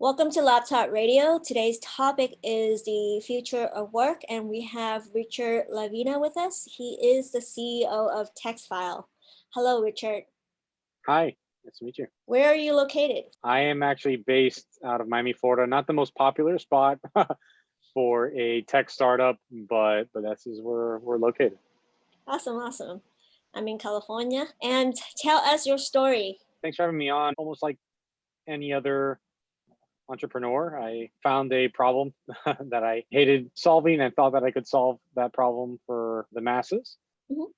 Welcome to Laptop Radio. Today's topic is the future of work, and we have Richard Lavina with us. He is the CEO of Taxfyle. Hello, Richard. Hi, nice to meet you. Where are you located? I am actually based out of Miami, Florida. Not the most popular spot for a tech startup, but that's where we're located. Awesome. I'm in California. And tell us your story. Thanks for having me on. Almost like any other entrepreneur, I found a problem that I hated solving and thought that I could solve that problem for the masses.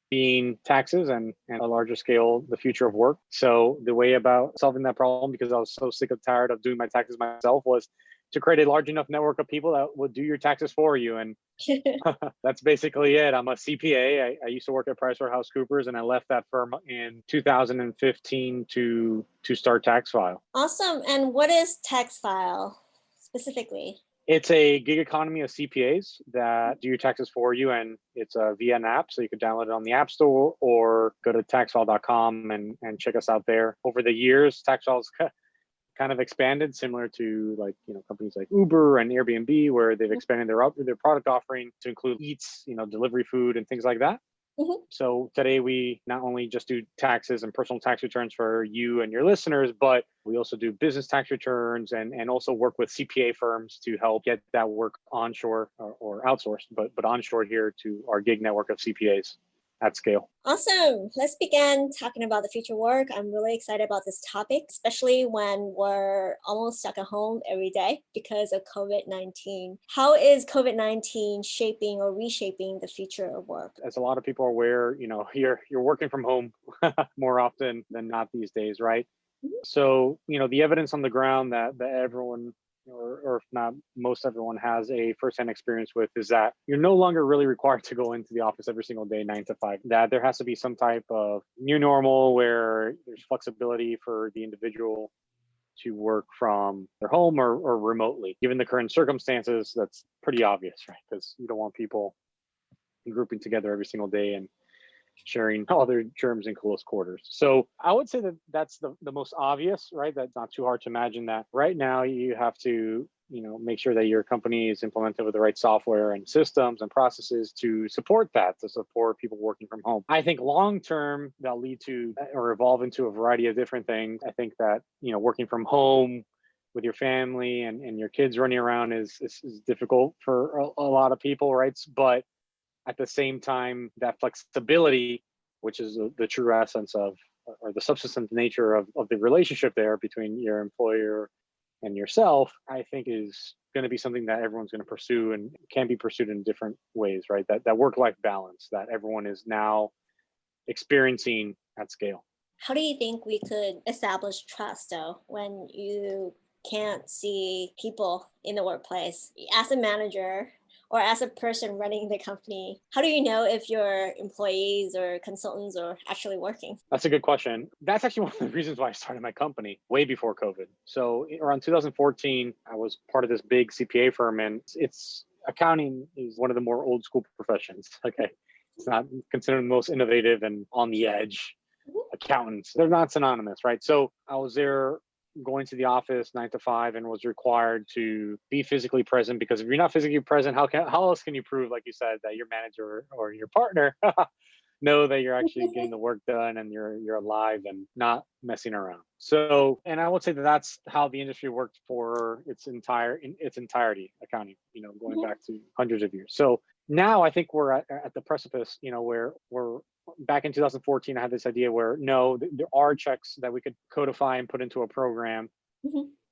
Being taxes and a larger scale, the future of work. So the way about solving that problem, because I was so sick and tired of doing my taxes myself, was to create a large enough network of people that would do your taxes for you. And that's basically it. I'm a CPA. I used to work at PricewaterhouseCoopers, and I left that firm in 2015 to start Taxfyle. Awesome. And what is Taxfyle specifically? It's a gig economy of CPAs that do your taxes for you, and it's via an app, so you can download it on the App Store or go to taxfyle.com and check us out there. Over the years, Taxfyle's kind of expanded, similar to companies like Uber and Airbnb, where they've expanded their product offering to include eats, delivery food and things like that. So today we not only just do taxes and personal tax returns for you and your listeners, but we also do business tax returns and also work with CPA firms to help get that work onshore or outsourced, but onshore here to our gig network of CPAs at scale. Awesome. Let's begin talking about the future work. I'm really excited about this topic, especially when we're almost stuck at home every day because of COVID-19. How is COVID-19 shaping or reshaping the future of work? As a lot of people are aware, you're working from home more often than not these days, right? So, the evidence on the ground that everyone, or if not most everyone, has a firsthand experience with is that you're no longer really required to go into the office every single day, 9 to 5. That there has to be some type of new normal where there's flexibility for the individual to work from their home or remotely. Given the current circumstances, that's pretty obvious, right? Because you don't want people grouping together every single day and sharing all their germs in close quarters. So I would say that that's the most obvious, right? That's not too hard to imagine that right now you have to, make sure that your company is implemented with the right software and systems and processes to support that, to support people working from home. I think long-term that'll lead to or evolve into a variety of different things. I think that, working from home with your family and your kids running around is difficult for a lot of people, right? But at the same time, that flexibility, which is the true essence of, or the subsistent nature of the relationship there between your employer and yourself, I think is going to be something that everyone's going to pursue and can be pursued in different ways, right? That work-life balance that everyone is now experiencing at scale. How do you think we could establish trust, though, when you can't see people in the workplace? As a manager, or as a person running the company, how do you know if your employees or consultants are actually working? That's a good question. That's actually one of the reasons why I started my company way before COVID. So around 2014, I was part of this big CPA firm, and accounting is one of the more old school professions. Okay. It's not considered the most innovative and on the edge accountants. They're not synonymous, right? So I was there going to the office 9 to 5 and was required to be physically present, because if you're not physically present, how else can you prove, like you said, that your manager or your partner know that you're actually getting the work done and you're alive and not messing around? So, and I would say that that's how the industry worked for its entirety, accounting, going back to hundreds of years. So now I think we're at the precipice, where we're back in 2014, I had this idea where there are checks that we could codify and put into a program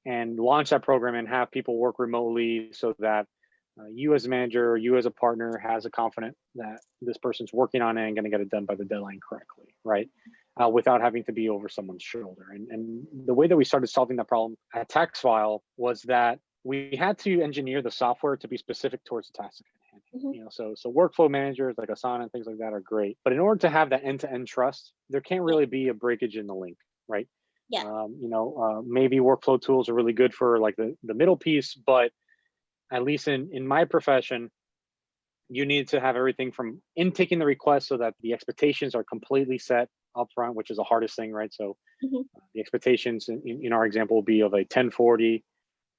and launch that program and have people work remotely, so that you as a manager or you as a partner has a confidence that this person's working on it and going to get it done by the deadline correctly, right? Without having to be over someone's shoulder. And the way that we started solving that problem at Taxfyle was that we had to engineer the software to be specific towards the task at hand. So workflow managers like Asana and things like that are great, but in order to have that end-to-end trust, there can't really be a breakage in the link, right? Maybe workflow tools are really good for like the middle piece, but at least in my profession, you need to have everything from intaking the request so that the expectations are completely set upfront, which is the hardest thing, right? So the expectations in our example will be of a 1040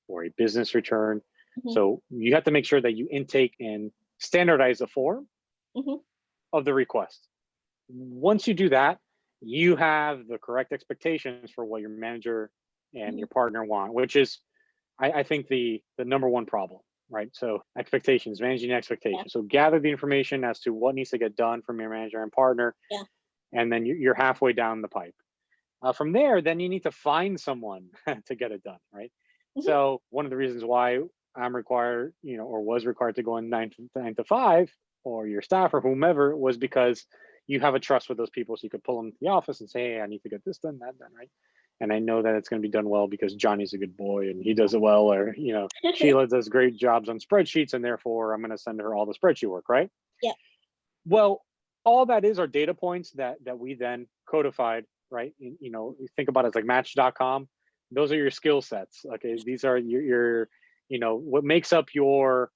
or a business return. Mhm. So you have to make sure that you intake and standardize the form Mhm. of the request. Once you do that, you have the correct expectations for what your manager and Mhm. your partner want, which is, I think, the number one problem, right? So expectations, managing Yeah. expectations. So gather the information as to what needs to get done from your manager and partner, Yeah. and then you're halfway down the pipe. From there, then you need to find someone to get it done, right? Mhm. So one of the reasons why I'm required, or was required to go in 9 to 5, or your staff or whomever, was because you have a trust with those people, so you could pull them to the office and say, "Hey, I need to get this done, that done, right?" And I know that it's going to be done well because Johnny's a good boy and he does it well, or Sheila does great jobs on spreadsheets, and therefore I'm going to send her all the spreadsheet work, right? Yeah. Well, all that is are data points that we then codified, right? You think about it as like Match.com. Those are your skill sets. Okay, these are what makes up your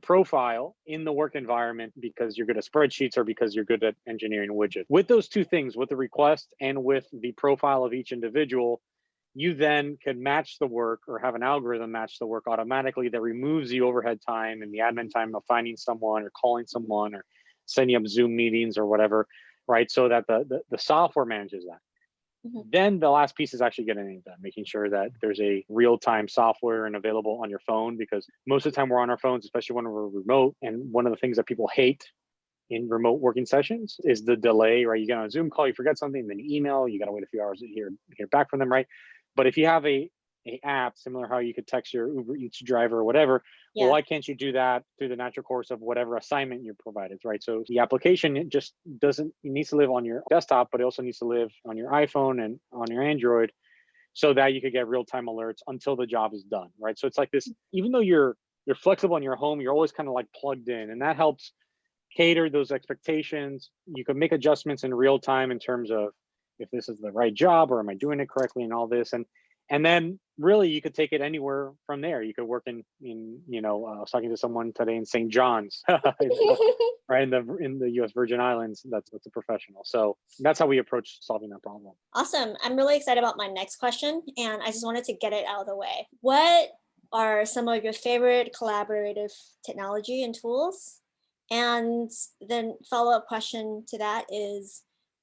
profile in the work environment, because you're good at spreadsheets or because you're good at engineering widgets. With those two things, with the request and with the profile of each individual, you then can match the work, or have an algorithm match the work automatically, that removes the overhead time and the admin time of finding someone or calling someone or setting up Zoom meetings or whatever, right? So that the software manages that. Mhm. Then the last piece is actually getting it done, making sure that there's a real-time software and available on your phone, because most of the time we're on our phones, especially when we're remote. And one of the things that people hate in remote working sessions is the delay, right? You get on a Zoom call, you forget something, then you email, you got to wait a few hours to hear back from them, right? But if you have a app similar how you could text your Uber Eats driver or whatever, well, Yeah. why can't you do that through the natural course of whatever assignment you're provided, right? So the application, it just doesn't, it needs to live on your desktop, but it also needs to live on your iPhone and on your Android, so that you could get real-time alerts until the job is done, right? So it's like this, even though you're flexible in your home, you're always kind of like plugged in, and that helps cater those expectations. You can make adjustments in real time in terms of if this is the right job, or am I doing it correctly, and all this. And then really you could take it anywhere from there. You could work I was talking to someone today in St. John's, right in the US Virgin Islands. That's a professional. So that's how we approach solving that problem. Awesome. I'm really excited about my next question, and I just wanted to get it out of the way. What are some of your favorite collaborative technology and tools? And then follow-up question to that is,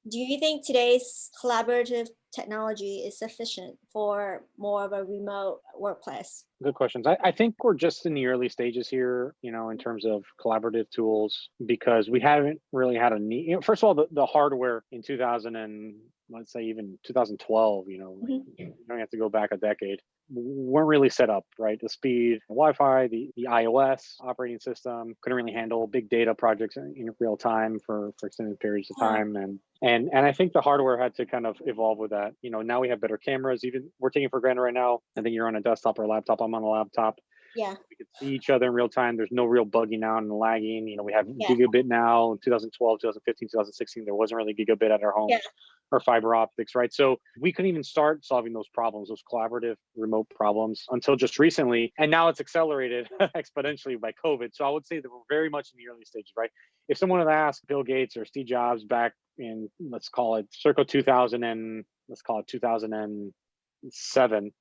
do you think today's collaborative technology is sufficient for more of a remote workplace? Good questions. I think we're just in the early stages here, in terms of collaborative tools, because we haven't really had a need. First of all, the hardware in 2000 and let's say even 2012, like, Mhm. you don't have to go back a decade, weren't really set up, right? The speed, the Wi-Fi, the iOS operating system couldn't really handle big data projects in real time for extended periods of Yeah. time. And I think the hardware had to kind of evolve with that. Now we have better cameras. Even we're taking for granted right now. I think you're on a desktop or a laptop. I'm on a laptop. Yeah. We can see each other in real time. There's no real bugging out and lagging. We have Yeah. gigabit now. In 2012, 2015, 2016, there wasn't really gigabit at our Yeah. homes, or fiber optics, right? So we couldn't even start solving those problems, those collaborative remote problems, until just recently. And now it's accelerated exponentially by COVID. So I would say that we're very much in the early stages, right? If someone had asked Bill Gates or Steve Jobs back in, let's call it circa 2000 and let's call it 2007,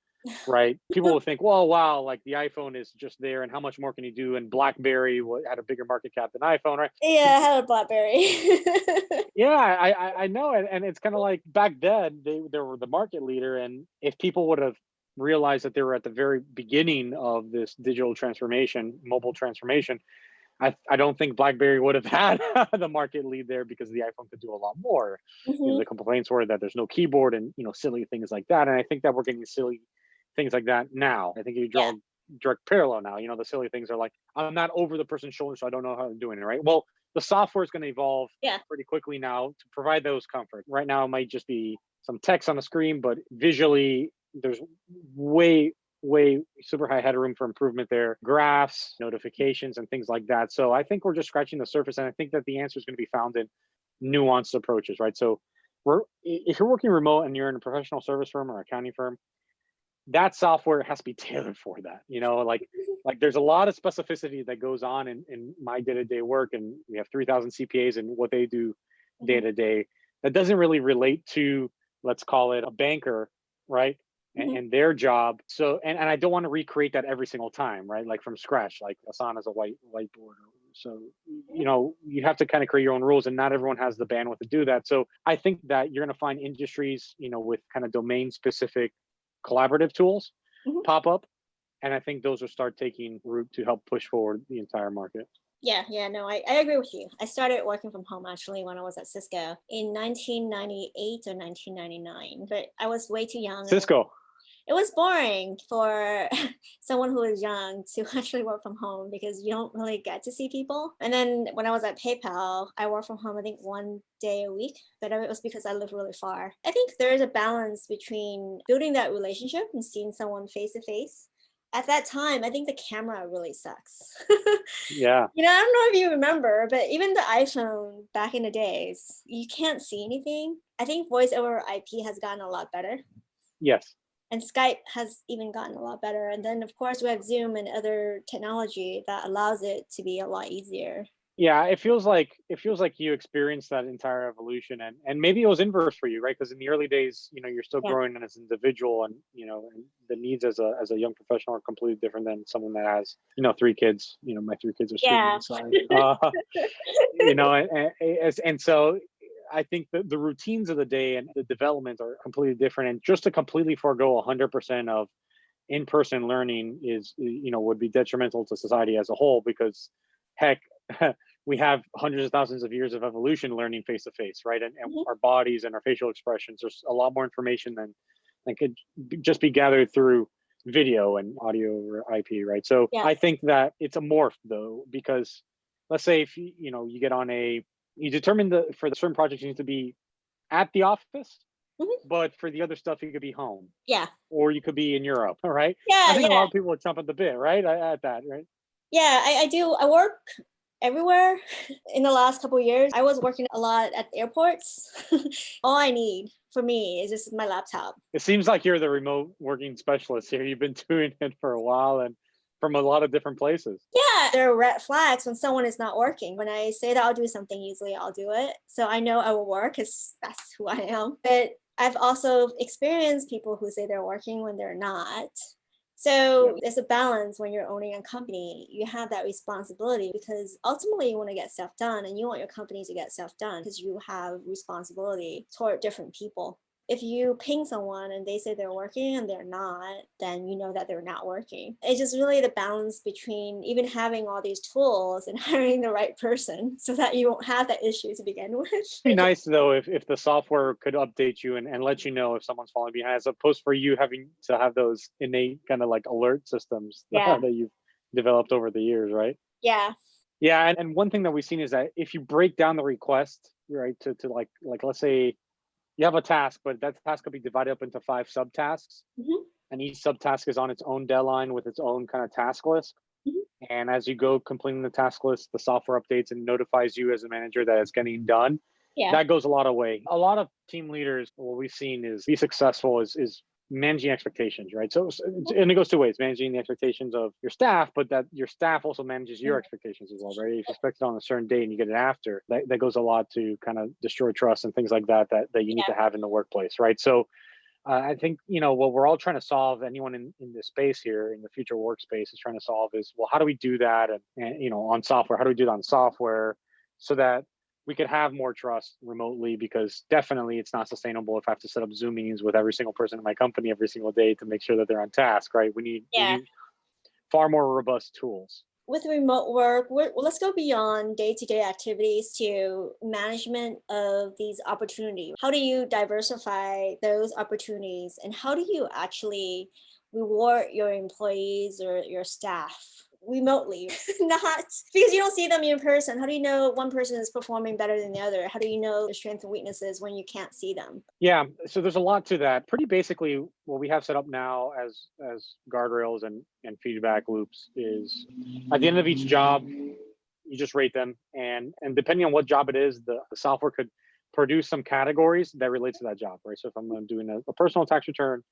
right? People would think, well, wow, like the iPhone is just there, and how much more can you do? And BlackBerry had a bigger market cap than iPhone, right? Yeah, I had a BlackBerry. Yeah, I know, and it's kind of like back then they were the market leader, and if people would have realized that they were at the very beginning of this digital transformation, mobile transformation, I don't think BlackBerry would have had the market lead there, because the iPhone could do a lot more. Mhm. The complaints were that there's no keyboard, and silly things like that. And I think that we're getting silly things like that now. I think if you Yeah. draw direct parallel now, the silly things are like, I'm not over the person's shoulder, so I don't know how they're doing it, right? Well, the software is going to evolve Yeah. pretty quickly now to provide those comfort. Right now, it might just be some text on the screen, but visually, there's way super high headroom for improvement there. Graphs, notifications, and things like that. So I think we're just scratching the surface, and I think that the answer is going to be found in nuanced approaches, right? So if you're working remote and you're in a professional service firm or accounting firm, that software has to be tailored for that. Like there's a lot of specificity that goes on in my day-to-day work, and we have 3,000 CPAs and what they do day Mhm. to day, that doesn't really relate to, let's call it, a banker, right? Mhm. and their job. So, and I don't want to recreate that every single time, right? Like from scratch, like Asana's a whiteboard. So, you have to kind of create your own rules, and not everyone has the bandwidth to do that. So I think that you're going to find industries, with kind of domain specific collaborative tools Mhm. pop up. And I think those will start taking root to help push forward the entire market. Yeah, no, I agree with you. I started working from home actually when I was at Cisco in 1998 or 1999, but I was way too young. Cisco. It was boring for someone who is young to actually work from home because you don't really get to see people. And then when I was at PayPal, I worked from home, I think 1 day a week, but it was because I live really far. I think there's a balance between building that relationship and seeing someone face to face. At that time, I think the camera really sucks. Yeah. I don't know if you remember, but even the iPhone back in the days, you can't see anything. I think voice over IP has gotten a lot better. Yes. And Skype has even gotten a lot better. And then, of course, we have Zoom and other technology that allows it to be a lot easier. Yeah, it feels like you experienced that entire evolution, and maybe it was inverse for you, right? Because in the early days, you're still Yeah. growing as an individual, and and the needs as a young professional are completely different than someone that has 3 kids. My 3 kids are screaming Yeah. inside. And so I think the routines of the day and the development are completely different, and just to completely forego 100% of in-person learning is would be detrimental to society as a whole, because heck, we have hundreds of thousands of years of evolution learning face to face, right? And Mhm. our bodies and our facial expressions, there's a lot more information than could just be gathered through video and audio over IP, right? So Yeah. I think that it's a morph though, because let's say if you get on you determine for the certain projects you need to be at the office, Mhm. but for the other stuff you could be home, Yeah. or you could be in Europe, all right? I Yeah. think a Yeah. lot of people would jump at the bit, right? At that, right? Yeah. I do. I work everywhere in the last couple of years. I was working a lot at airports. All I need for me is just my laptop. It seems like you're the remote working specialist here. You've been doing it for a while and from a lot of different places. Yeah, there are red flags when someone is not working. When I say that I'll do something, usually I'll do it. So I know I will work because that's who I am. But I've also experienced people who say they're working when they're not. Yeah. So there's a balance when you're owning a company. You have that responsibility because ultimately you want to get stuff done and you want your company to get stuff done because you have responsibility toward different people. If you ping someone and they say they're working and they're not, then you know that they're not working. It's just really the balance between even having all these tools and hiring the right person so that you won't have that issue to begin with. It'd be nice though if the software could update you and let you know if someone's falling behind, as opposed for you having to have those innate kind of like alert systems Yeah. that you've developed over the years, right? Yeah. Yeah, and one thing that we've seen is that if you break down the request, right, to like let's say you have a task, but that task could be divided up into 5 subtasks, Mhm. and each subtask is on its own deadline with its own kind of task list. Mhm. And as you go completing the task list, the software updates and notifies you as a manager that it's getting done. Yeah. That goes a lot of way. A lot of team leaders, what we've seen is be successful is managing expectations, right? So, and it goes 2 ways: managing the expectations of your staff, but that your staff also manages your expectations as well, right? If you expect it on a certain date and you get it after, that goes a lot to kind of destroy trust and things like that you need Yeah. to have in the workplace, right? So I think what we're all trying to solve, anyone in this space here in the future workspace is trying to solve, is, well, how do we do that? And on software, how do we do that on software so that we could have more trust remotely? Because definitely it's not sustainable if I have to set up Zoom meetings with every single person in my company every single day to make sure that they're on task, right? We Yeah. need far more robust tools. With remote work, let's go beyond day-to-day activities to management of these opportunities. How do you diversify those opportunities and how do you actually reward your employees or your staff remotely? Not because you don't see them in person. How do you know one person is performing better than the other? How do you know their strengths and weaknesses when you can't see them? Yeah, so there's a lot to that. Pretty basically, what we have set up now as guardrails and feedback loops is, at the end of each job, you just rate them, and depending on what job it is, the software could produce some categories that relate to that job, right? So if I'm doing a personal tax return,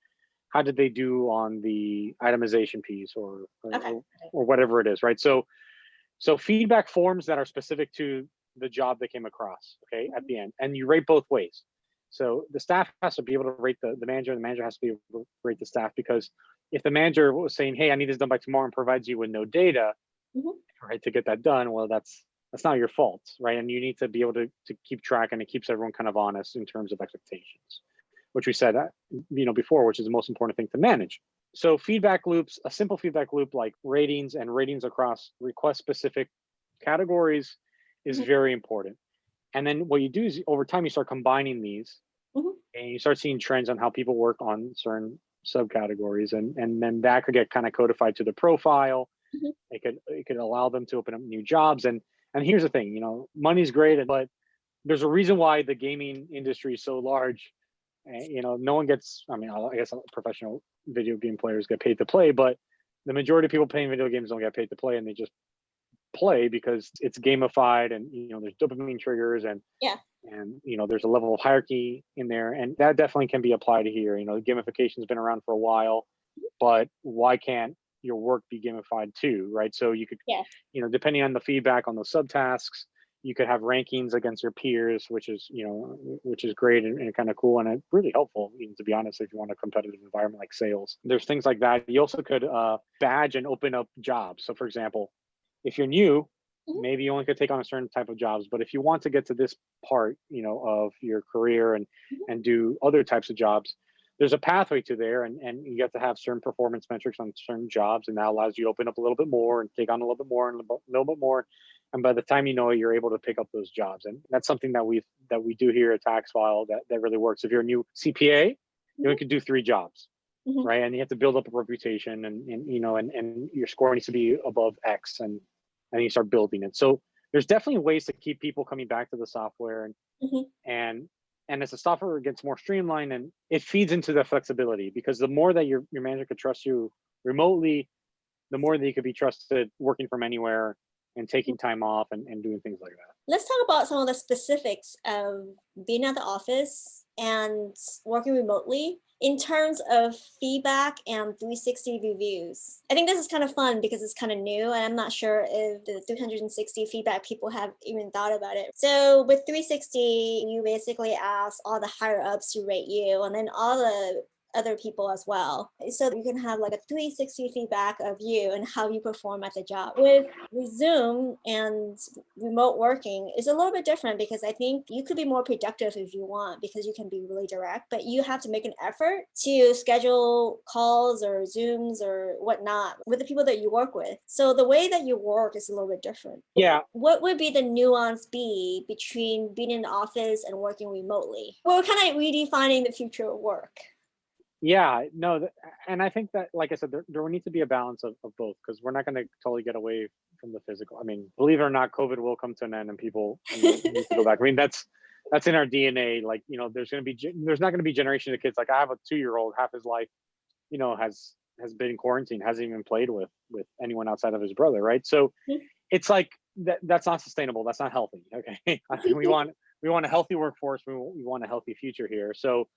how did they do on the itemization piece, or Okay. or whatever it is, right? So feedback forms that are specific to the job they came across, okay, at the end, and you rate both ways. So the staff has to be able to rate the manager, and the manager has to be able to rate the staff, because if the manager was saying, hey, I need this done by tomorrow, and provides you with no data, Mhm. right, to get that done, well, that's not your fault, right? And you need to be able to keep track, and it keeps everyone kind of honest in terms of expectations, which we said before, which is the most important thing to manage. So feedback loops, a simple feedback loop like ratings, and ratings across request specific categories, is Mhm. very important. And then what you do is over time you start combining these, Mhm. and you start seeing trends on how people work on certain subcategories, and then that could get kind of codified to the profile. Mhm. It could allow them to open up new jobs. And here's the thing, money's great, but there's a reason why the gaming industry is so large. And, no one gets, I mean, I guess professional video game players get paid to play, but the majority of people playing video games don't get paid to play, and they just play because it's gamified, and there's dopamine triggers, Yeah. and there's a level of hierarchy in there, and that definitely can be applied here. Gamification's been around for a while, but why can't your work be gamified too, right? So you could, Yeah. depending on the feedback on those subtasks, you could have rankings against your peers, which is great, and kind of cool, and really helpful, to be honest, if you want a competitive environment like sales. There's things like that. You also could badge and open up jobs. So for example, if you're new, Mhm. maybe you only could take on a certain type of jobs, but if you want to get to this part, of your career, and Mhm. do other types of jobs, there's a pathway to there, and you have to have certain performance metrics on certain jobs, and that allows you to open up a little bit more and take on a little bit more and a little bit more. And by the time you know it, you're able to pick up those jobs. And that's something that we do here at Taxfyle that really works. If you're a new CPA, you only Mhm. could do 3 jobs, Mhm. right? And you have to build up a reputation, and your score needs to be above X, and you start building it. So there's definitely ways to keep people coming back to the software, Mhm. and and as the software gets more streamlined, and it feeds into the flexibility, because the more that your manager could trust you remotely, the more that you could be trusted working from anywhere and taking time off, and doing things like that. Let's talk about some of the specifics of being at the office and working remotely in terms of feedback and 360 reviews. I think this is kind of fun because it's kind of new, and I'm not sure if the 360 feedback people have even thought about it. So with 360, you basically ask all the higher ups to rate you, and then all the other people as well. So you can have like a 360 feedback of you and how you perform at the job. With Zoom and remote working is a little bit different because I think you could be more productive if you want because you can be really direct, but you have to make an effort to schedule calls or Zooms or whatnot with the people that you work with. So the way that you work is a little bit different. Yeah, What would be the nuance be between being in the office and working remotely? We're kind of redefining the future of work. yeah, no, and I think that, like I said, there will need to be a balance of both, because we're not going to totally get away from the physical. I mean, believe it or not, COVID will come to an end, and people, need to go back. I mean, that's in our DNA. Like, there's not going to be generation of kids. Like, I have a 2-year old, half his life, has been in quarantine, hasn't even played with anyone outside of his brother, right? So it's like that's not sustainable. That's not healthy. Okay, I mean, we want a healthy workforce. We want a healthy future here. So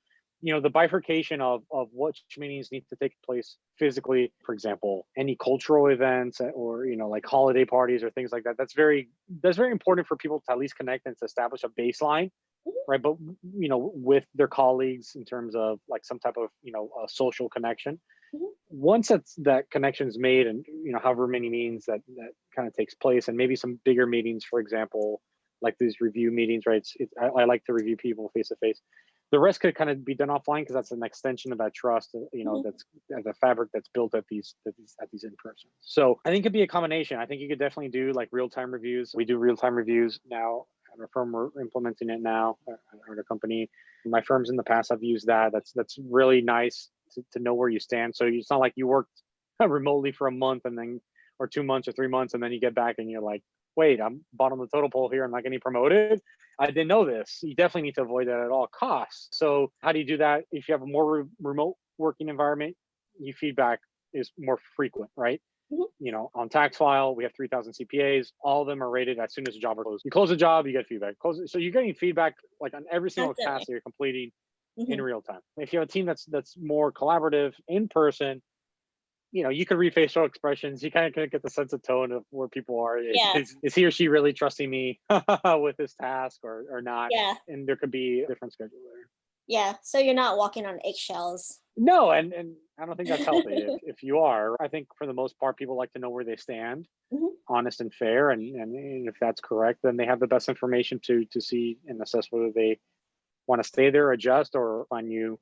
the bifurcation of which meetings need to take place physically, for example, any cultural events, or like holiday parties or things like that, that's very important for people to at least connect and to establish a baseline, right? But with their colleagues, in terms of like some type of a social connection. Once that connection is made, and however many meetings that kind of takes place, and maybe some bigger meetings, for example, like these review meetings, right? I like to review people face to face. The rest could kind of be done offline, because that's an extension of that trust, that's the fabric that's built at these in person. So I think it could be a combination. I think you could definitely do like real time reviews. We do real time reviews now at our firm. We're implementing it now at our company. My firms in the past have used that. That's really nice to know where you stand. So it's not like you worked remotely for a month, and then, or 2 months or 3 months, and then you get back and you're like, wait, I'm bottom of the total pole here. I'm not getting promoted. I didn't know this. You definitely need to avoid that at all costs. So how do you do that? If you have a more remote working environment, your feedback is more frequent, right? Mhm. On Taxfyle, we have 3,000 CPAs. All of them are rated as soon as the job is closed. You close a job, you get feedback. So you're getting feedback like on every single Constantly. task that you're completing in Mhm. real time. If you have a team that's more collaborative in person, you can read facial expressions. You kind of get the sense of tone of where people are. Yeah. Is he or she really trusting me with this task, or not? Yeah. And there could be a different schedule there. Yeah. So you're not walking on eggshells. No, and I don't think that's healthy. If you are, I think for the most part, people like to know where they stand, Mhm. honest and fair, and if that's correct, then they have the best information to see and assess whether they want to stay there, adjust, or find new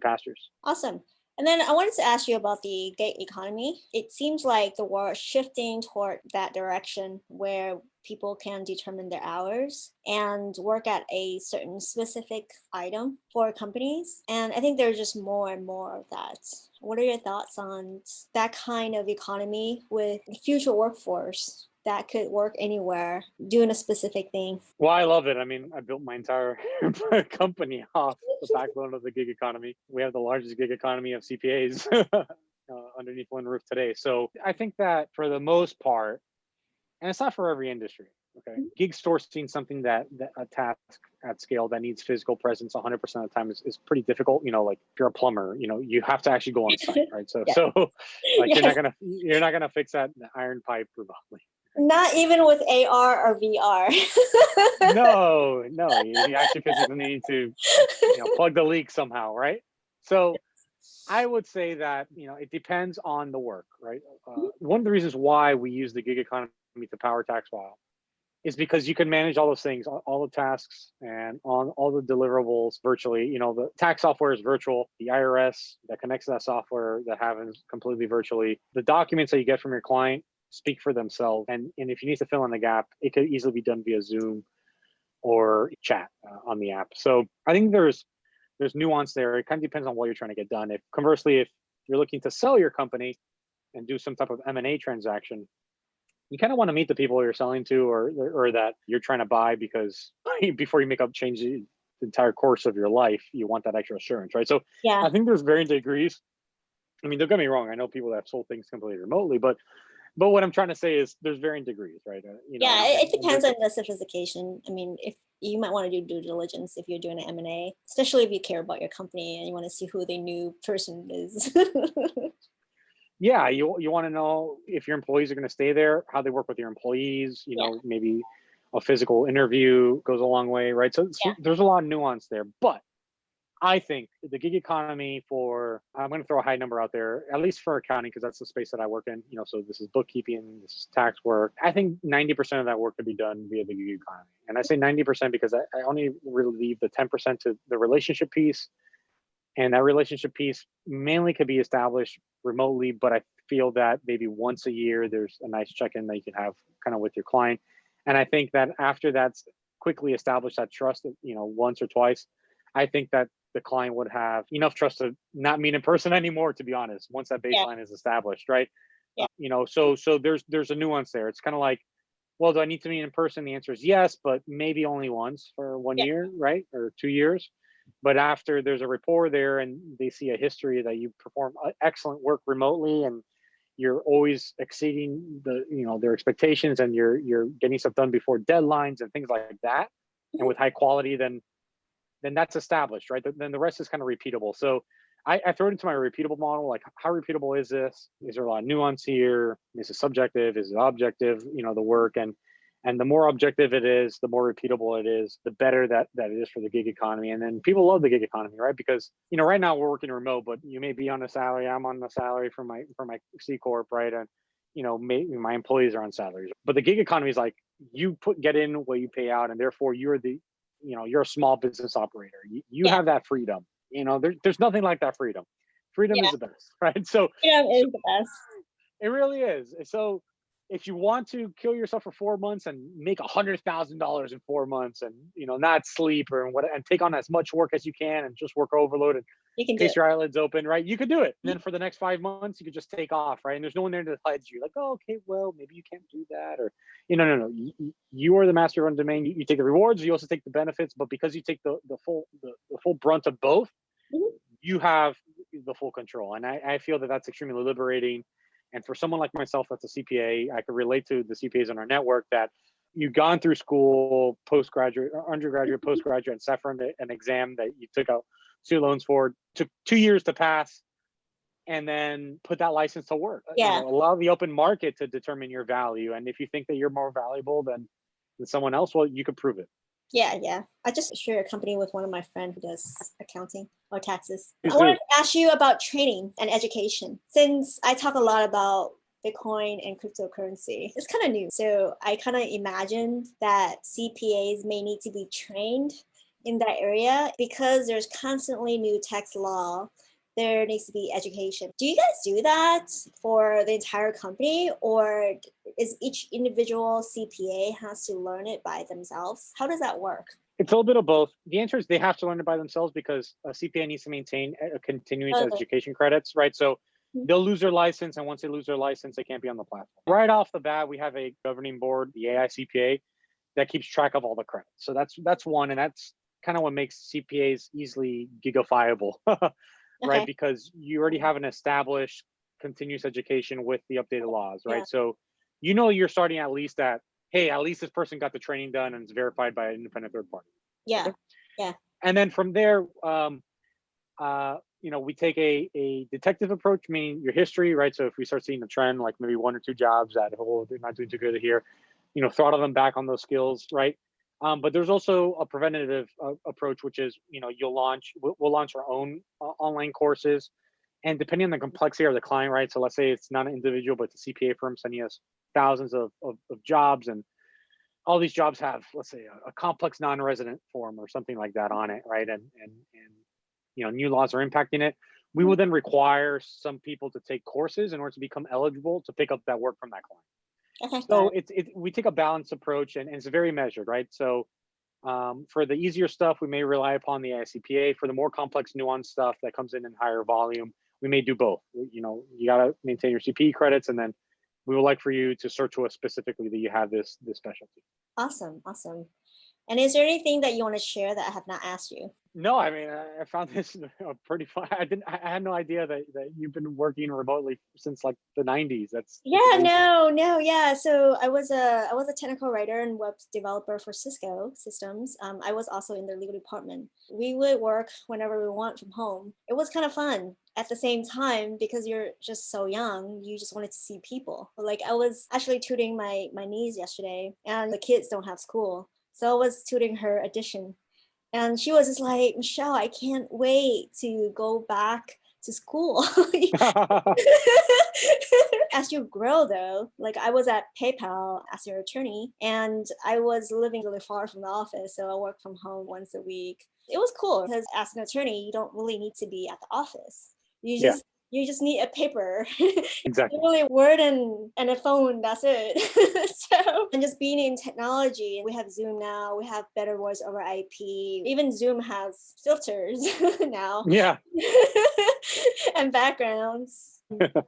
pastures. Awesome. And then I wanted to ask you about the gig economy. It seems like the world is shifting toward that direction where people can determine their hours and work at a certain specific item for companies. And I think there's just more and more of that. What are your thoughts on that kind of economy with the future workforce that could work anywhere doing a specific thing? Well, I love it. I mean, I built my entire company off the backbone of the gig economy. We have the largest gig economy of CPAs underneath one roof today. So I think that for the most part, and it's not for every industry. Okay, gig sourcing something that a task at scale that needs physical presence 100% of the time is pretty difficult. Like if you're a plumber, you have to actually go on site, right? So Yeah. so like Yes. you're not gonna fix that iron pipe remotely. Not even with AR or VR. No, no, you actually physically need to plug the leak somehow, right? So I would say that it depends on the work, right? One of the reasons why we use the gig economy to power Taxfyle is because you can manage all those things, all the tasks, and on all the deliverables virtually. The tax software is virtual. The IRS that connects to that software that happens completely virtually. The documents that you get from your client speak for themselves, and if you need to fill in the gap, it could easily be done via Zoom or chat on the app. So I think there's nuance there. It kind of depends on what you're trying to get done. If conversely, if you're looking to sell your company and do some type of M&A transaction, you kind of want to meet the people you're selling to, or that you're trying to buy, because before you make up change the entire course of your life, you want that extra assurance, right? So Yeah. I think there's varying degrees. I mean, don't get me wrong. I know people that have sold things completely remotely, but what I'm trying to say is there's varying degrees, right? Yeah, it And depends on the sophistication. I mean, if you might want to do due diligence if you're doing an M&A, especially if you care about your company and you want to see who the new person is. yeah, you want to know if your employees are going to stay there, how they work with your employees. Yeah, Maybe a physical interview goes a long way, right? So yeah. there's a lot of nuance there, but I think the gig economy I'm going to throw a high number out there, at least for accounting, because that's the space that I work in. So this is bookkeeping, this is tax work. I think 90% of that work could be done via the gig economy. And I say 90% because I only really leave the 10% to the relationship piece. And that relationship piece mainly could be established remotely, but I feel that maybe once a year, there's a nice check-in that you can have kind of with your client. And I think that after that's quickly established that trust, once or twice, I think that the client would have enough trust to not meet in person anymore, to be honest, once that Yeah, baseline is established, right? yeah, So there's a nuance there. It's kind of like, well, do I need to meet in person? The answer is yes, but maybe only once for one yeah. year, right? Or 2 years. But after there's a rapport there and they see a history that you perform excellent work remotely, and you're always exceeding their expectations, and you're getting stuff done before deadlines and things like that, and Mhm. with high quality, then that's established, right? Then the rest is kind of repeatable. So I throw it into my repeatable model. Like, how repeatable is this? Is there a lot of nuance here? Is it subjective? Is it objective? The work, and the more objective it is, the more repeatable it is, the better that it is for the gig economy. And then people love the gig economy, right? Because right now we're working remote, but you may be on a salary. I'm on the salary for my C corp, right? And my employees are on salaries. But the gig economy is like, you get in what you pay out, and therefore you're a small business operator. You Yeah, have that freedom. There's nothing like that freedom. Freedom yeah. is the best, right? So Freedom is the best. it really is. So if you want to kill yourself for 4 months and make $100,000 in 4 months, and not sleep and take on as much work as you can and just work overload and You can do case it. your eyelids open, right? You could do it. And then for the next 5 months, you could just take off, right? And there's no one there to hedge you, like, oh, okay, well, maybe you can't do that, or no. You are the master of your own domain. You take the rewards, you also take the benefits, but because you take the full brunt of both, Mhm. you have the full control. And I feel that that's extremely liberating. And for someone like myself that's a CPA, I can relate to the CPAs in our network that you've gone through school, postgraduate, undergraduate, postgraduate, and sat for an exam that you took out student loans for, took 2 years to pass, and then put that license to work. Yeah, Allow the open market to determine your value. And if you think that you're more valuable than someone else, well, you could prove it. Yeah, yeah. I just share a company with one of my friends who does accounting or taxes. I Please wanted do. to ask you about training and education. Since I talk a lot about Bitcoin and cryptocurrency, it's kind of new. So I kind of imagined that CPAs may need to be trained in that area because there's constantly new tax law. There needs to be education. Do you guys do that for the entire company, or is each individual CPA has to learn it by themselves? How does that work? It's a little bit of both. The answer is they have to learn it by themselves because a CPA needs to maintain a continuous Okay. education credits, right? So Mhm. they'll lose their license, and once they lose their license, they can't be on the platform. Right off the bat, we have a governing board, the AICPA, that keeps track of all the credits. So that's one, and that's kind of what makes CPAs easily gigafiable, right? Okay. Because you already have an established continuous education with the updated laws, Yeah. right? So you're starting at least at, hey, at least this person got the training done and it's verified by an independent third party. Yeah. Okay. Yeah. And then from there, we take a detective approach, meaning your history, right? So if we start seeing a trend, like maybe one or two jobs that, oh, they're not doing too good here, throttle them back on those skills, right? But there's also a preventative approach, which is, we'll launch our own online courses. And depending on the complexity of the client, right? So let's say it's not an individual, but it's a CPA firm sending us thousands of jobs, and all these jobs have, let's say, a complex non-resident form or something like that on it, right? And new laws are impacting it. We will then require some people to take courses in order to become eligible to pick up that work from that client. Okay. Got So it. we take a balanced approach, and it's very measured, right? So for the easier stuff, we may rely upon the ICPA. For the more complex, nuanced stuff that comes in higher volume, we may do both. You got to maintain your CPE credits, and then we would like for you to search to us specifically that you have this specialty. Awesome. Awesome. And is there anything that you want to share that I have not asked you? No, I mean, I found this pretty fun. I had no idea that you've been working remotely since like the '90s. That's Yeah, amazing. no, yeah. So I was a technical writer and web developer for Cisco systems. I was also in the legal department. We would work whenever we want from home. It was kind of fun. At the same time, because you're just so young, you just wanted to see people. Like I was actually tutoring my niece yesterday, and the kids don't have school, so I was tutoring her addition. And she was just like, Michelle, I can't wait to go back to school. As you grow, though, like I was at PayPal as your attorney, and I was living really far from the office, so I worked from home once a week. It was cool because as an attorney, you don't really need to be at the office. You Yeah, just you just need a paper, exactly. literally word and a phone. That's it. So and just being in technology, we have Zoom now. We have better voice over IP. Even Zoom has filters now. Yeah. And backgrounds.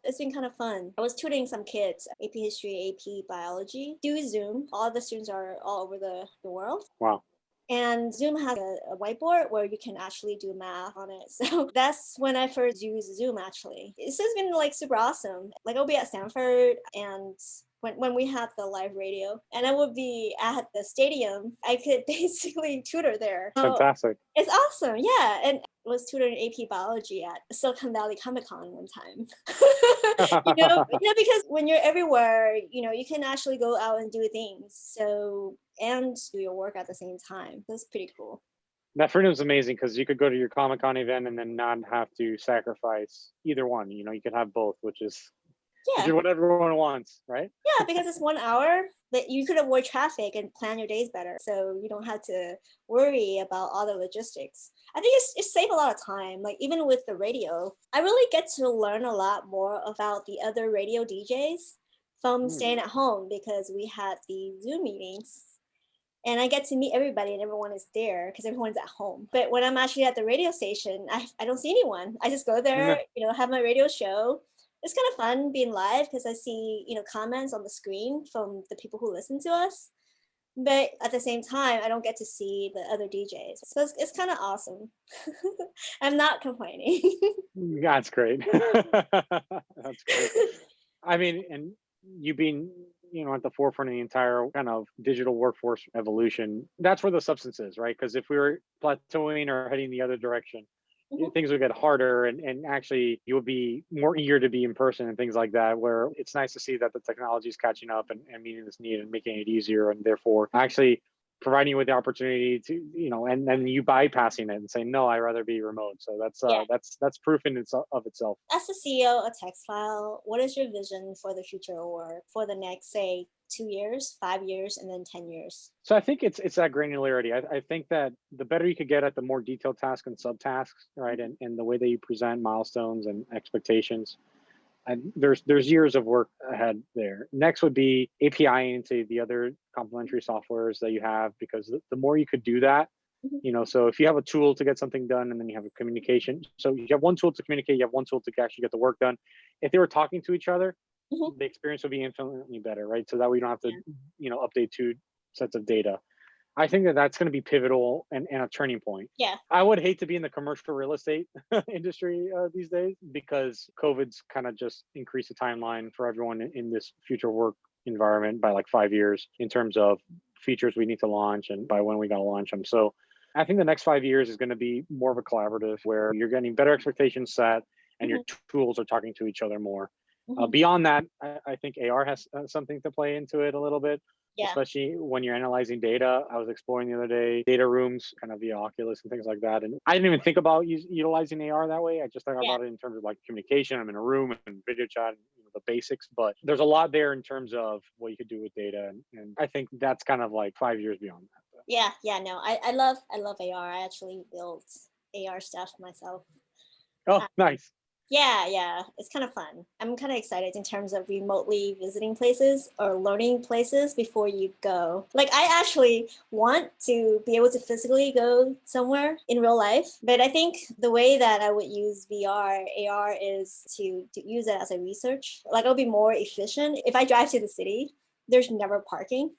It's been kind of fun. I was tutoring some kids, AP history, AP biology, do Zoom. All the students are all over the world. Wow. And Zoom has a whiteboard where you can actually do math on it. So that's when I first used Zoom actually. It's just been like super awesome. Like I'll be at Stanford and when we had the live radio and I would be at the stadium, I could basically tutor there. So Fantastic. it's awesome, yeah. And I was tutoring AP biology at Silicon Valley Comic Con one time. Because when you're everywhere, you can actually go out and do things. So and do your work at the same time. That's pretty cool. That freedom is amazing because you could go to your Comic Con event and then not have to sacrifice either one. You could have both, which is Yeah, what everyone wants, right? yeah, because it's 1 hour, but you could avoid traffic and plan your days better, so you don't have to worry about all the logistics. I think it saved a lot of time. Like even with the radio, I really get to learn a lot more about the other radio DJs from Hmm. staying at home because we had the Zoom meetings. And I get to meet everybody and everyone is there because everyone's at home. But when I'm actually at the radio station, I don't see anyone. I just go there, Yeah. have my radio show. It's kind of fun being live because I see, comments on the screen from the people who listen to us. But at the same time, I don't get to see the other DJs. So it's kind of awesome. I'm not complaining. That's great. That's great. I mean, and you being, at the forefront of the entire kind of digital workforce evolution, that's where the substance is, right? Because if we were plateauing or heading the other direction, Mhm. things would get harder, and actually you would be more eager to be in person and things like that, where it's nice to see that the technology is catching up and meeting this need and making it easier, and therefore actually providing you with the opportunity to, and then you bypassing it and saying, no, I'd rather be remote. So Yeah. that's proof in of itself. As the CEO of Taxfyle, what is your vision for the future of work for the next, say, 2 years, 5 years, and then 10 years? So I think it's that granularity. I think that the better you could get at the more detailed tasks and subtasks, right, and the way that you present milestones and expectations, and there's years of work ahead there. Next would be API into the other complementary softwares that you have, because the more you could do that, Mhm. so if you have a tool to get something done, and then you have a communication, so you have one tool to communicate, you have one tool to actually get the work done. If they were talking to each other, Mhm. the experience would be infinitely better, right? So that way you don't have to, Yeah. update two sets of data. I think that that's going to be pivotal and a turning point. Yeah. I would hate to be in the commercial real estate industry these days, because COVID's kind of just increased the timeline for everyone in this future work environment by like 5 years in terms of features we need to launch and by when we got to launch them. So I think the next 5 years is going to be more of a collaborative where you're getting better expectations set and your Mhm. tools are talking to each other more. Mhm. Beyond that, I think AR has something to play into it a little bit, Yeah. especially when you're analyzing data. I was exploring the other day data rooms kind of via Oculus and things like that. And I didn't even think about utilizing AR that way. I just thought Yeah. about it in terms of like communication. I'm in a room and video chat, and, the basics, but there's a lot there in terms of what you could do with data. And I think that's kind of like 5 years beyond that. Yeah. Yeah. No, I love AR. I actually built AR stuff myself. Oh, nice. Yeah, yeah, it's kind of fun. I'm kind of excited in terms of remotely visiting places or learning places before you go. Like, I actually want to be able to physically go somewhere in real life, but I think the way that I would use VR, AR is to use it as a research. Like, it'll be more efficient. If I drive to the city, there's never parking.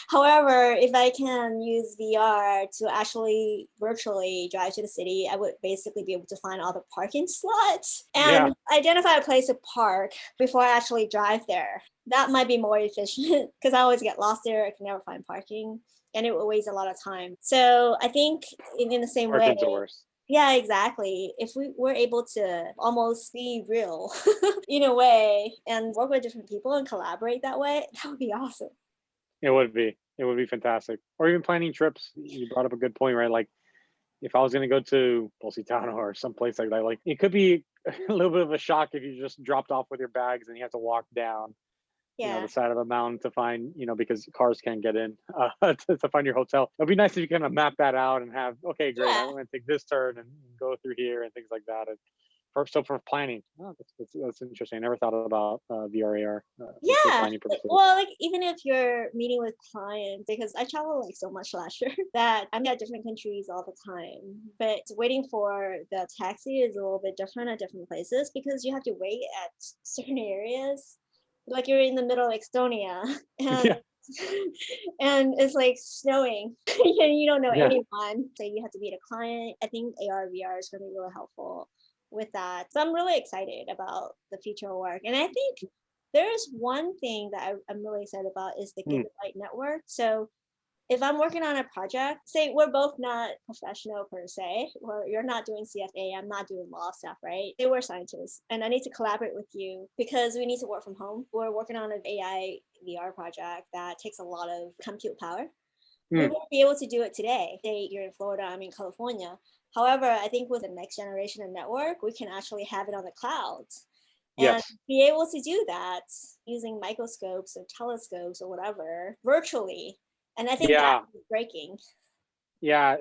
However, if I can use VR to actually virtually drive to the city, I would basically be able to find all the parking slots Yeah. and identify a place to park before I actually drive there. That might be more efficient because I always get lost there. I can never find parking and it will waste a lot of time. So I think in the same way, Parking's the worst. yeah, exactly. If we were able to almost be real in a way and work with different people and collaborate that way, that would be awesome. It would be. It would be fantastic. Or even planning trips. You brought up a good point, right? Like, if I was going to go to Positano or someplace like that, like it could be a little bit of a shock if you just dropped off with your bags and you have to walk down, Yeah. the side of a mountain to find, because cars can't get in to find your hotel. It'd be nice if you kind of map that out and have, okay, great, I'm Yeah. going to take this turn and go through here and things like that. And for planning, that's interesting. I never thought about VRAR for Yeah. planning purposes. Well, like even if you're meeting with clients, because I travel like so much last year that I'm at different countries all the time. But waiting for the taxi is a little bit different at different places because you have to wait at certain areas. Like you're in the middle of Estonia and Yeah, and it's like snowing and you don't know yeah. anyone. So you have to meet a client. I think AR VR is gonna be really helpful with that. So I'm really excited about the future of work. And I think there's one thing that I'm really excited about is the Hmm. gigabyte network. So if I'm working on a project, say we're both not professional per se, or you're not doing CFA, I'm not doing law stuff, right? They were scientists, and I need to collaborate with you because we need to work from home. We're working on an AI VR project that takes a lot of compute power. We Hmm. won't be able to do it today. Say you're in Florida, I'm in California. However, I think with the next generation of network, we can actually have it on the cloud and Yes. be able to do that using microscopes or telescopes or whatever virtually. And I think that's Yeah. breaking. Yeah,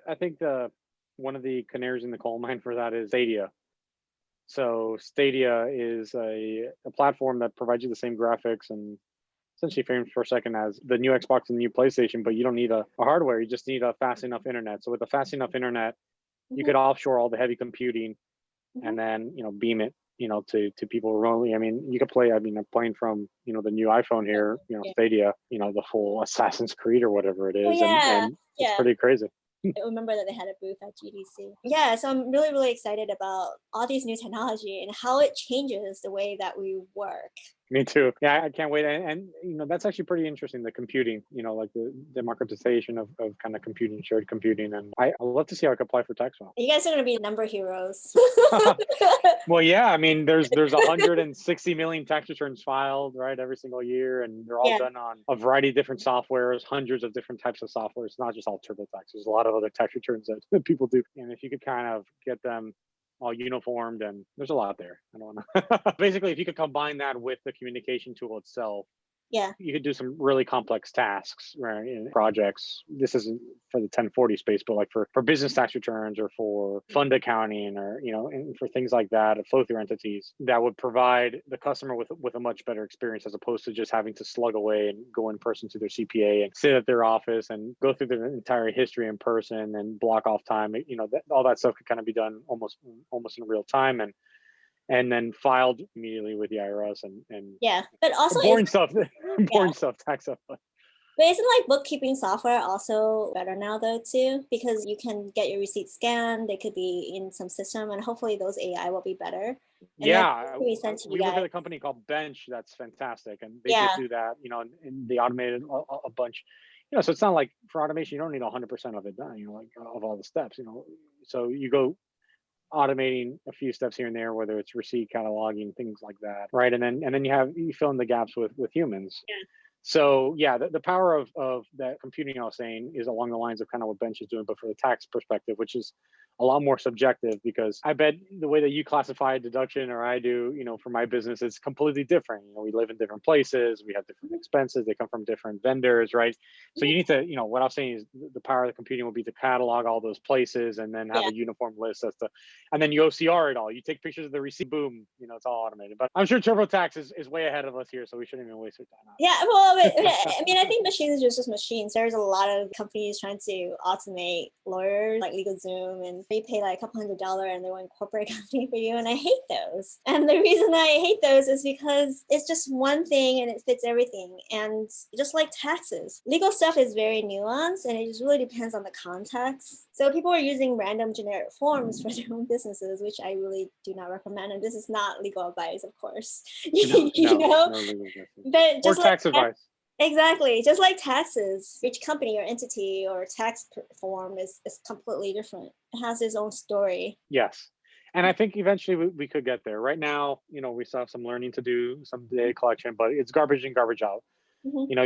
I think the one of the canaries in the coal mine for that is Stadia. So Stadia is a platform that provides you the same graphics and essentially frames per second as the new Xbox and the new PlayStation, but you don't need a hardware. You just need a fast enough internet. So with a fast enough internet, you Hmm. could offshore all the heavy computing Hmm. and then beam it to people remotely. I mean, you could play. I mean, I'm playing from the new iPhone here, Yeah. Stadia, the full Assassin's Creed or whatever it Oh is, and yeah, it's yeah. pretty crazy. I remember that they had a booth at GDC. Yeah, so I'm really, really excited about all these new technology and how it changes the way that we work. Me too. Yeah, I can't wait. And that's actually pretty interesting. The computing, like the democratization of kind of computing, shared computing, and I love to see how I could apply for Taxfyle. You guys are going to be number heroes. Well, yeah, I mean, there's 160 million tax returns filed, right, every single year, and they're all Yeah. done on a variety of different softwares, hundreds of different types of software. It's not just all TurboTax. There's a lot of other tax returns that people do, and if you could kind of get them all uniformed, and there's a lot there. I don't know. Basically, if you could combine that with the communication tool itself, Yeah. you could do some really complex tasks, right, in projects. This isn't for the 1040 space, but like for business tax returns or for fund accounting, or and for things like that, flow through entities, that would provide the customer with a much better experience, as opposed to just having to slug away and go in person to their CPA and sit at their office and go through their entire history in person and block off time. All that stuff could kind of be done almost in real time, and then filed immediately with the IRS, and Yeah. But also, boring stuff, yeah. tax stuff. But isn't like bookkeeping software also better now though too? Because you can get your receipts scanned, they could be in some system, and hopefully those AI will be better. And then Yeah, we send to you we work guys. with a company called Bench that's fantastic, and they just Yeah. do that, and they automated a bunch. So it's not like for automation you don't need 100% of it done, like of all the steps, so you go automating a few steps here and there, whether it's receipt cataloging, things like that, right? And then you fill in the gaps with humans. Yeah. So yeah, the power of that computing I was saying is along the lines of kind of what Bench is doing, but for the tax perspective, which is a lot more subjective, because I bet the way that you classify deduction, or I do, for my business, is completely different. We live in different places, we have different expenses, they come from different vendors, right? So you need to, what I'm saying is the power of the computing will be to catalog all those places and then have Yeah. a uniform list and then you OCR it all. You take pictures of the receipt, boom, it's all automated. But I'm sure TurboTax is way ahead of us here, so we shouldn't even waste our time. Yeah, well, I mean, I think machines are just machines. There's a lot of companies trying to automate lawyers, like LegalZoom, and they pay like a couple $100 and they will incorporate a company for you. And I hate those. And the reason I hate those is because it's just one thing and it fits everything. And just like taxes, legal stuff is very nuanced and it just really depends on the context. So people are using random generic forms for their own businesses, which I really do not recommend. And this is not legal advice, of course. No, No legal advice. But just or tax advice. Exactly. Just like taxes, each company or entity or tax form is completely different. It has its own story. Yes. And I think eventually we could get there. Right now, we still have some learning to do, some data collection, but it's garbage in, garbage out. Mm-hmm.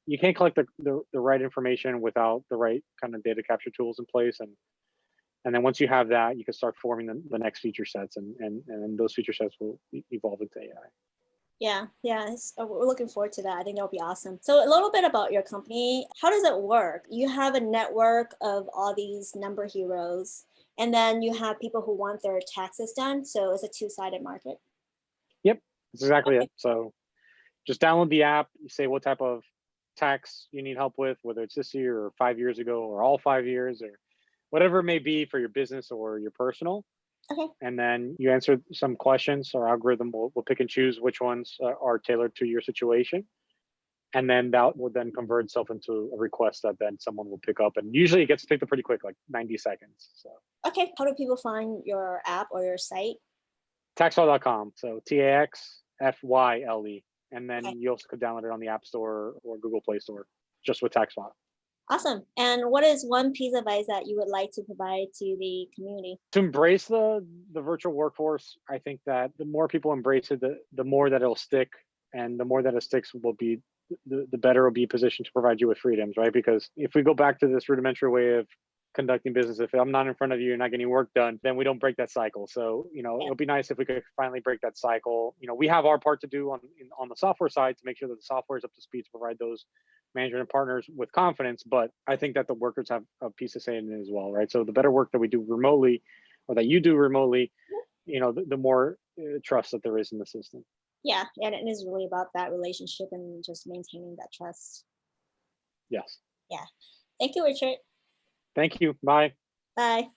You can't collect the right information without the right kind of data capture tools in place. And then once you have that, you can start forming the next feature sets, and then those feature sets will evolve into AI. Yeah, we're looking forward to that. I think that'll be awesome. So a little bit about your company. How does it work? You have a network of all these number heroes, and then you have people who want their taxes done. So it's a two-sided market. Yep, that's exactly Okay. it. So just download the app. You say what type of tax you need help with, whether it's this year or 5 years ago or all 5 years or whatever it may be for your business or your personal. Okay. And then you answer some questions. Our algorithm will pick and choose which ones are tailored to your situation. And then that will then convert itself into a request that then someone will pick up. And usually it gets picked up pretty quick, like 90 seconds. So Okay. How do people find your app or your site? Taxfyle.com. So TAXFYLE. And then Okay. you also could download it on the App Store or Google Play Store, just with Taxfyle. Awesome. And what is one piece of advice that you would like to provide to the community? To embrace the virtual workforce, I think that the more people embrace it, the more that it'll stick, and the more that it sticks will be the better it'll be positioned to provide you with freedoms, right? Because if we go back to this rudimentary way of conducting business, if I'm not in front of you, you're not getting work done, then we don't break that cycle. So it'll be nice if we could finally break that cycle. We have our part to do on the software side to make sure that the software is up to speed to provide those management and partners with confidence. But I think that the workers have a piece to say in it as well, right? So the better work that we do remotely, or that you do remotely, the more trust that there is in the system. Yeah, and it is really about that relationship and just maintaining that trust. Yes. Yeah. Thank you, Richard. Thank you. Bye. Bye.